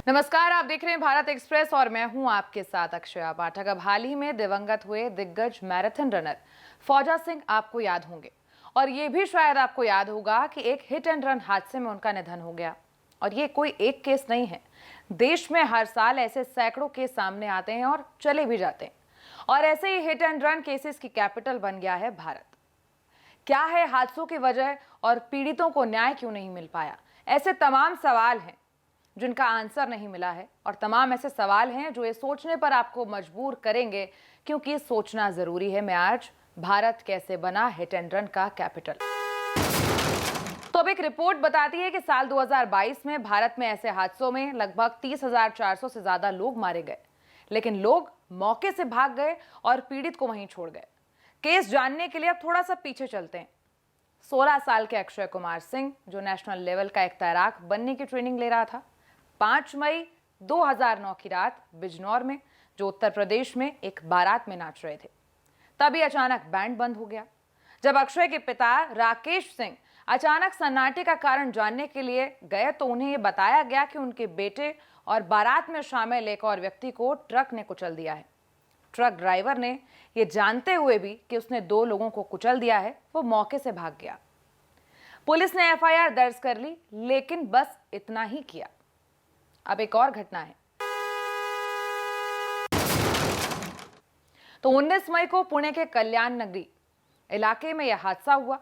नमस्कार, आप देख रहे हैं भारत एक्सप्रेस और मैं हूं आपके साथ अक्षया पाठक। अब हाल ही में दिवंगत हुए दिग्गज मैराथन रनर फौजा सिंह आपको याद होंगे और ये भी शायद आपको याद होगा कि एक हिट एंड रन हादसे में उनका निधन हो गया। और ये कोई एक केस नहीं है, देश में हर साल ऐसे सैकड़ों केस सामने आते हैं और चले भी जाते हैं। और ऐसे ही हिट एंड रन केसेस की कैपिटल बन गया है भारत। क्या है हादसों की वजह और पीड़ितों को न्याय क्यों नहीं मिल पाया? ऐसे तमाम सवाल हैं जिनका आंसर नहीं मिला है और तमाम ऐसे सवाल हैं जो ये सोचने पर आपको मजबूर करेंगे, क्योंकि सोचना जरूरी है। मैं आज भारत कैसे बना हिट एंड रन का कैपिटल। तो अब एक रिपोर्ट बताती है कि साल 2022 में भारत में ऐसे हादसों में लगभग 30,400 से ज्यादा लोग मारे गए, लेकिन लोग मौके से भाग गए और पीड़ित को वहीं छोड़ गए। केस जानने के लिए अब थोड़ा सा पीछे चलते हैं। 16 साल के अक्षय कुमार सिंह, जो नेशनल लेवल का एक तैराक बनने की ट्रेनिंग ले रहा था, 5 मई 2009 की रात बिजनौर में, जो उत्तर प्रदेश में, एक बारात में नाच रहे थे। तभी अचानक बैंड बंद हो गया। जब अक्षय के पिता राकेश सिंह अचानक सन्नाटे का कारण जानने के लिए गए तो उन्हें यह बताया गया कि उनके बेटे और बारात में शामिल एक और व्यक्ति को ट्रक ने कुचल दिया है। ट्रक ड्राइवर ने यह जानते हुए भी कि उसने 2 लोगों को कुचल दिया है, वो मौके से भाग गया। पुलिस ने एफआईआर दर्ज कर ली, लेकिन बस इतना ही किया। अब एक और घटना है। तो 19 मई को पुणे के कल्याण नगरी इलाके में यह हादसा हुआ।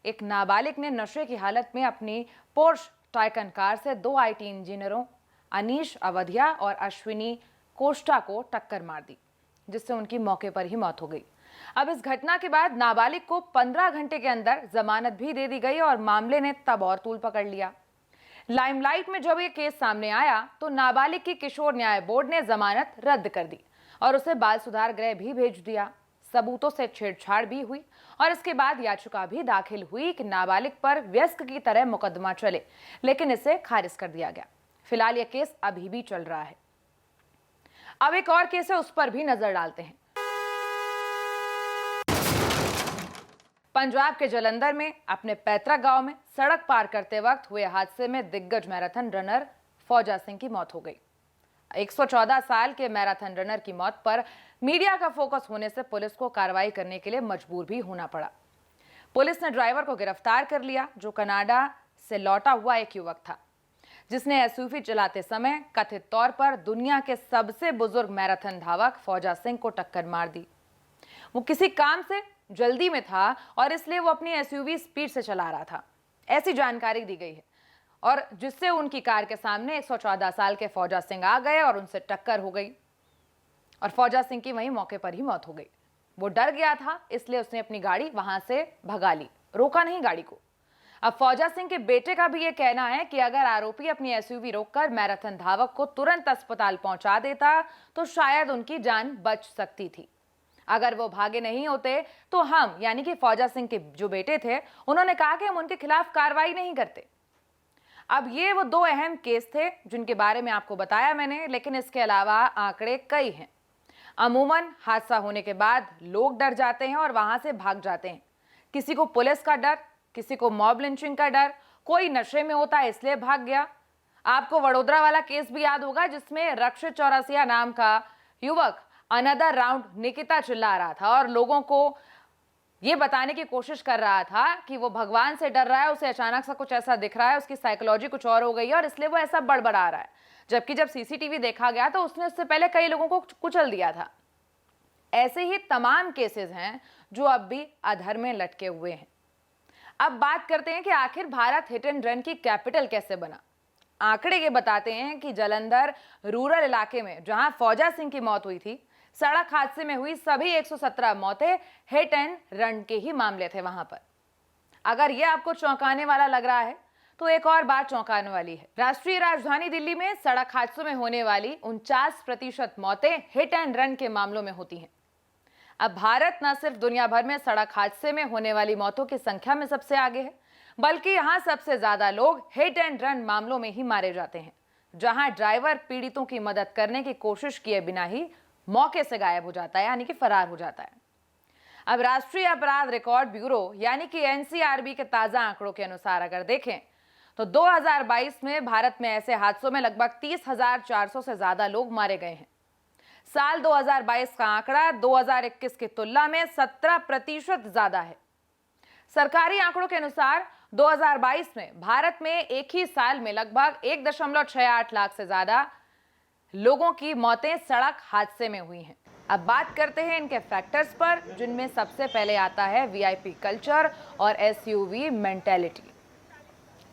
एक नाबालिग ने नशे की हालत में अपनी पोर्श टाइकन कार से 2 आईटी इंजीनियरों अनीश अवधिया और अश्विनी कोष्टा को टक्कर मार दी, जिससे उनकी मौके पर ही मौत हो गई। अब इस घटना के बाद नाबालिग को 15 घंटे के अंदर जमानत भी दे दी गई और मामले ने तब और तूल पकड़ लिया। लाइमलाइट में जब ये केस सामने आया तो नाबालिग की किशोर न्याय बोर्ड ने जमानत रद्द कर दी और उसे बाल सुधार गृह भी भेज दिया। सबूतों से छेड़छाड़ भी हुई और इसके बाद याचिका भी दाखिल हुई कि नाबालिग पर व्यस्क की तरह मुकदमा चले, लेकिन इसे खारिज कर दिया गया। फिलहाल यह केस अभी भी चल रहा है। अब एक और केस है, उस पर भी नजर डालते हैं। पंजाब के जलंधर में अपने पैतृक गांव में सड़क पार करते वक्त हुए हादसे में दिग्गज मैराथन रनर फौजा सिंह की मौत हो गई। 114 साल के मैराथन रनर की मौत पर मीडिया का फोकस होने से पुलिस को कार्रवाई करने के लिए मजबूर भी होना पड़ा। पुलिस ने ड्राइवर को गिरफ्तार कर लिया, जो कनाडा से लौटा हुआ एक युवक था, जिसने एसयूवी चलाते समय कथित तौर पर दुनिया के सबसे बुजुर्ग मैराथन धावक फौजा सिंह को टक्कर मार दी। वो किसी काम से जल्दी में था और इसलिए वो अपनी एसयूवी स्पीड से चला रहा था, ऐसी जानकारी दी गई है, और जिससे उनकी कार के सामने 114 साल के फौजा सिंह आ गए और उनसे टक्कर हो गई और फौजा सिंह की वहीं मौके पर ही मौत हो गई। वो डर गया था, इसलिए उसने अपनी गाड़ी वहां से भगा ली, रोका नहीं गाड़ी को। अब फौजा सिंह के बेटे का भी ये कहना है कि अगर आरोपी अपनी एसयूवी रोककर मैराथन धावक को तुरंत अस्पताल पहुंचा देता तो शायद उनकी जान बच सकती थी। अगर वो भागे नहीं होते तो हम, यानी कि फौजा सिंह के जो बेटे थे, उन्होंने कहा कि हम उनके खिलाफ कार्रवाई नहीं करते। अब ये वो 2 अहम केस थे जिनके बारे में आपको बताया मैंने, लेकिन इसके अलावा आंकड़े कई हैं। अमूमन हादसा होने के बाद लोग डर जाते हैं और वहां से भाग जाते हैं। किसी को पुलिस का डर, किसी को मॉब लिंचिंग का डर, कोई नशे में होता है इसलिए भाग गया। आपको वडोदरा वाला केस भी याद होगा, जिसमें रक्षित चौरसिया नाम का युवक अनदर राउंड निकिता चिल्ला रहा था और लोगों को ये बताने की कोशिश कर रहा था कि वो भगवान से डर रहा है, उसे अचानक सा कुछ ऐसा दिख रहा है, उसकी साइकोलॉजी कुछ और हो गई है और इसलिए वो ऐसा बड़बड़ा रहा है। जबकि जब सीसीटीवी देखा गया तो उसने उससे पहले कई लोगों को कुचल दिया था। ऐसे ही तमाम केसेस हैं जो अब भी अधर में लटके हुए हैं। अब बात करते हैं कि आखिर भारत हिट एंड रन की कैपिटल कैसे बना। आंकड़े ये बताते हैं कि जालंधर रूरल इलाके में जहां फौजा सिंह की मौत हुई थी, सड़क हादसे में हुई सभी 117 मौतें हिट एंड रन के ही मामले थे वहां पर। अगर यह आपको चौंकाने वाला लग रहा है तो एक और बात चौंकाने वाली है। राष्ट्रीय राजधानी दिल्ली में सड़क हादसों में होने वाली 49% मौतें हिट एंड रन के मामलों में होती हैं। अब भारत न सिर्फ दुनिया भर में सड़क हादसे में होने वाली मौतों की संख्या में सबसे आगे है, बल्कि यहां सबसे ज्यादा लोग हिट एंड रन मामलों में ही मारे जाते हैं, जहां ड्राइवर पीड़ितों की मदद करने की कोशिश किए बिना ही मौके से गायब हो जाता है, यानी कि फरार हो जाता है। अब राष्ट्रीय अपराध रिकॉर्ड ब्यूरो यानी कि एनसीआरबी के ताजा आंकड़ों के अनुसार अगर देखें तो 2022 में भारत में ऐसे हादसों में लगभग 30,400 से ज्यादा लोग मारे गए हैं। साल 2022 का आंकड़ा 2021 की तुलना में 17% ज्यादा है। सरकारी आंकड़ों के अनुसार 2022 में भारत में एक ही साल में लगभग 1.68 लाख से ज्यादा लोगों की मौतें सड़क हादसे में हुई हैं। अब बात करते हैं इनके फैक्टर्स पर, जिनमें सबसे पहले आता है वीआईपी कल्चर और एसयूवी मेंटेलिटी।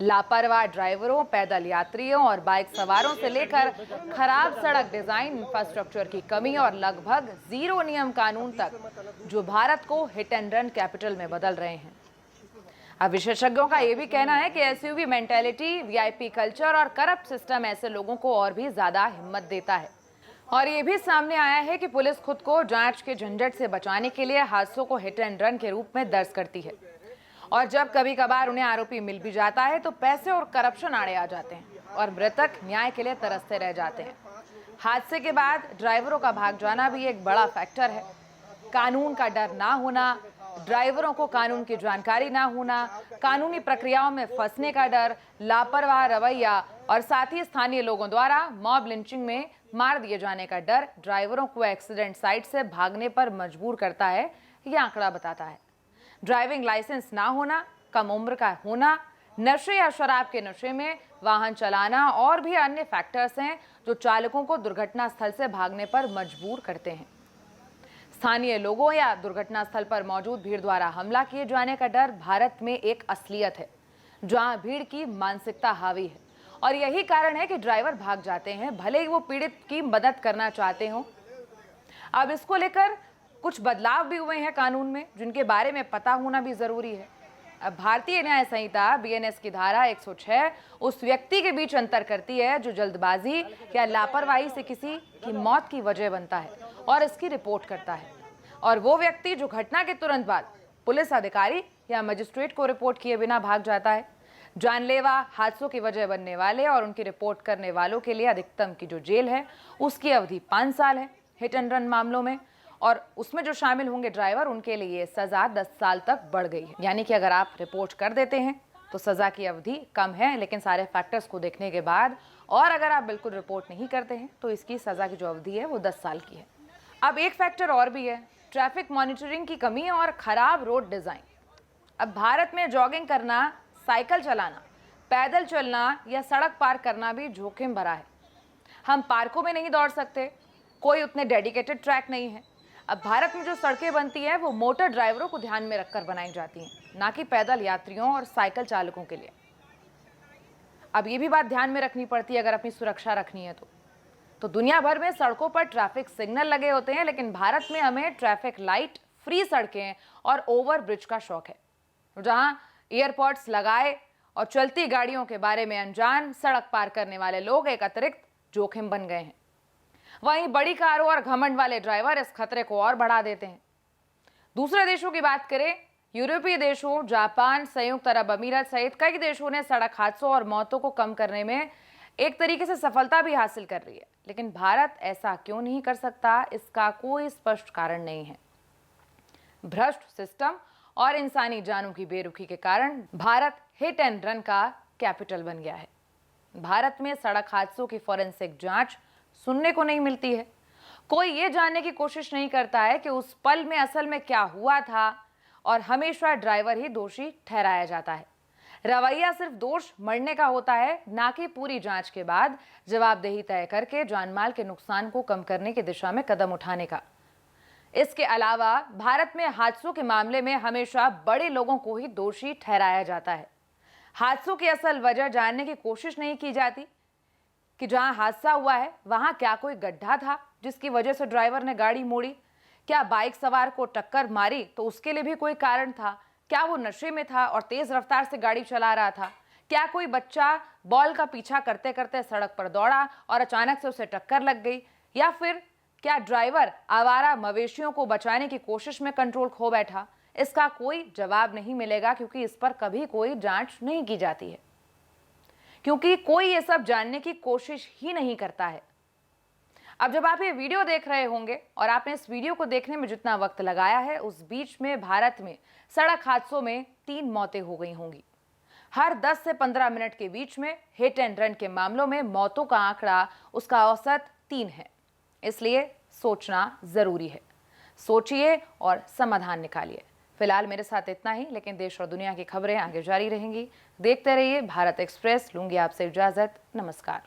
लापरवाह ड्राइवरों, पैदल यात्रियों और बाइक सवारों से लेकर खराब सड़क डिजाइन, इंफ्रास्ट्रक्चर की कमी और लगभग जीरो नियम कानून तक, जो भारत को हिट एंड रन कैपिटल में बदल रहे हैं। अब विशेषज्ञों का यह भी कहना है कि एसयूवी मेंटेलिटी, वीआईपी कल्चर और करप्ट सिस्टम ऐसे लोगों को और भी ज्यादा हिम्मत देता है। और ये भी सामने आया है कि पुलिस खुद को जांच के झंझट से बचाने के लिए हादसों को हिट एंड रन के रूप में दर्ज करती है, और जब कभी कभार उन्हें आरोपी मिल भी जाता है तो पैसे और करप्शन आड़े आ जाते हैं और मृतक न्याय के लिए तरसते रह जाते हैं। हादसे के बाद ड्राइवरों का भाग जाना भी एक बड़ा फैक्टर है। कानून का डर ना होना, ड्राइवरों को कानून की जानकारी ना होना, कानूनी प्रक्रियाओं में फंसने का डर, लापरवाह रवैया और साथ ही स्थानीय लोगों द्वारा मॉब लिंचिंग में मार दिए जाने का डर ड्राइवरों को एक्सीडेंट साइट से भागने पर मजबूर करता है, यह आंकड़ा बताता है। ड्राइविंग लाइसेंस ना होना, कम उम्र का होना, नशे या शराब के नशे में वाहन चलाना और भी अन्य फैक्टर्स हैं जो चालकों को दुर्घटना स्थल से भागने पर मजबूर करते हैं। स्थानीय लोगों या दुर्घटना स्थल पर मौजूद भीड़ द्वारा हमला किए जाने का डर भारत में एक असलियत है, जहां भीड़ की मानसिकता हावी है, और यही कारण है कि ड्राइवर भाग जाते हैं, भले ही वो पीड़ित की मदद करना चाहते हो। अब इसको लेकर कुछ बदलाव भी हुए हैं कानून में, जिनके बारे में पता होना भी जरूरी है। अब भारतीय न्याय संहिता बीएनएस की धारा 106 उस व्यक्ति के बीच अंतर करती है जो जल्दबाजी या लापरवाही से किसी की मौत की वजह बनता है और इसकी रिपोर्ट करता है, और वो व्यक्ति जो घटना के तुरंत बाद पुलिस अधिकारी या मजिस्ट्रेट को रिपोर्ट किए बिना भाग जाता है। जानलेवा हादसों की वजह बनने वाले और उनकी रिपोर्ट करने वालों के लिए अधिकतम की जो जेल है उसकी अवधि 5 साल है हिट एंड रन मामलों में, और उसमें जो शामिल होंगे ड्राइवर, उनके लिए सजा 10 साल तक बढ़ गई है। यानी कि अगर आप रिपोर्ट कर देते हैं तो सजा की अवधि कम है, लेकिन सारे फैक्टर्स को देखने के बाद, और अगर आप बिल्कुल रिपोर्ट नहीं करते हैं तो इसकी सजा की जो अवधि है वो 10 साल की है। अब एक फैक्टर और भी है, ट्रैफिक मॉनिटरिंग की कमी और खराब रोड डिजाइन। अब भारत में जॉगिंग करना, साइकिल चलाना, पैदल चलना या सड़क पार करना भी जोखिम भरा है। हम पार्कों में नहीं दौड़ सकते, कोई उतने डेडिकेटेड ट्रैक नहीं है। अब भारत में जो सड़कें बनती हैं वो मोटर ड्राइवरों को ध्यान में रखकर बनाई जाती हैं, ना कि पैदल यात्रियों और साइकिल चालकों के लिए। अब ये भी बात ध्यान में रखनी पड़ती है अगर अपनी सुरक्षा रखनी है तो दुनिया भर में सड़कों पर ट्रैफिक सिग्नल लगे होते हैं, लेकिन भारत में हमें ट्रैफिक लाइट, फ्री सड़कें और ओवर ब्रिज का शौक है, जहां एयरपोर्ट्स लगाए और चलती गाड़ियों के बारे में अनजान सड़क पार करने वाले लोग एक अतिरिक्त जोखिम बन गए हैं। वहीं बड़ी कारों और घमंड वाले ड्राइवर इस खतरे को और बढ़ा देते हैं। दूसरे देशों की बात करें, यूरोपीय देशों, जापान, संयुक्त अरब अमीरात सहित कई देशों ने सड़क हादसों और मौतों को कम करने में एक तरीके से सफलता भी हासिल कर रही है, लेकिन भारत ऐसा क्यों नहीं कर सकता, इसका कोई स्पष्ट कारण नहीं है। भ्रष्ट सिस्टम और इंसानी जानों की बेरुखी के कारण भारत हिट एंड रन का कैपिटल बन गया है। भारत में सड़क हादसों की फॉरेंसिक जांच सुनने को नहीं मिलती है। कोई ये जानने की कोशिश नहीं करता है कि उस पल में असल में क्या हुआ था, और हमेशा ड्राइवर ही दोषी ठहराया जाता है। रवैया सिर्फ दोष मरने का होता है, ना कि पूरी जांच के बाद जवाबदेही तय करके जानमाल के नुकसान को कम करने की दिशा में कदम उठाने का। इसके अलावा भारत में हादसों के मामले में हमेशा बड़े लोगों को ही दोषी ठहराया जाता है। हादसों की असल वजह जानने की कोशिश नहीं की जाती कि जहां हादसा हुआ है वहां क्या कोई गड्ढा था जिसकी वजह से ड्राइवर ने गाड़ी मोड़ी, क्या बाइक सवार को टक्कर मारी तो उसके लिए भी कोई कारण था, क्या वो नशे में था और तेज रफ्तार से गाड़ी चला रहा था, क्या कोई बच्चा बॉल का पीछा करते करते सड़क पर दौड़ा और अचानक से उसे टक्कर लग गई, या फिर क्या ड्राइवर आवारा मवेशियों को बचाने की कोशिश में कंट्रोल खो बैठा। इसका कोई जवाब नहीं मिलेगा, क्योंकि इस पर कभी कोई जांच नहीं की जाती है, क्योंकि कोई ये सब जानने की कोशिश ही नहीं करता है। अब जब आप ये वीडियो देख रहे होंगे और आपने इस वीडियो को देखने में जितना वक्त लगाया है, उस बीच में भारत में सड़क हादसों में 3 मौतें हो गई होंगी। हर 10 से 15 मिनट के बीच में हिट एंड रन के मामलों में मौतों का आंकड़ा उसका औसत 3 है। इसलिए सोचना जरूरी है। सोचिए और समाधान निकालिए। फिलहाल मेरे साथ इतना ही, लेकिन देश और दुनिया की खबरें आगे जारी रहेंगी। देखते रहिए भारत एक्सप्रेस। लूंगी आपसे इजाजत। नमस्कार।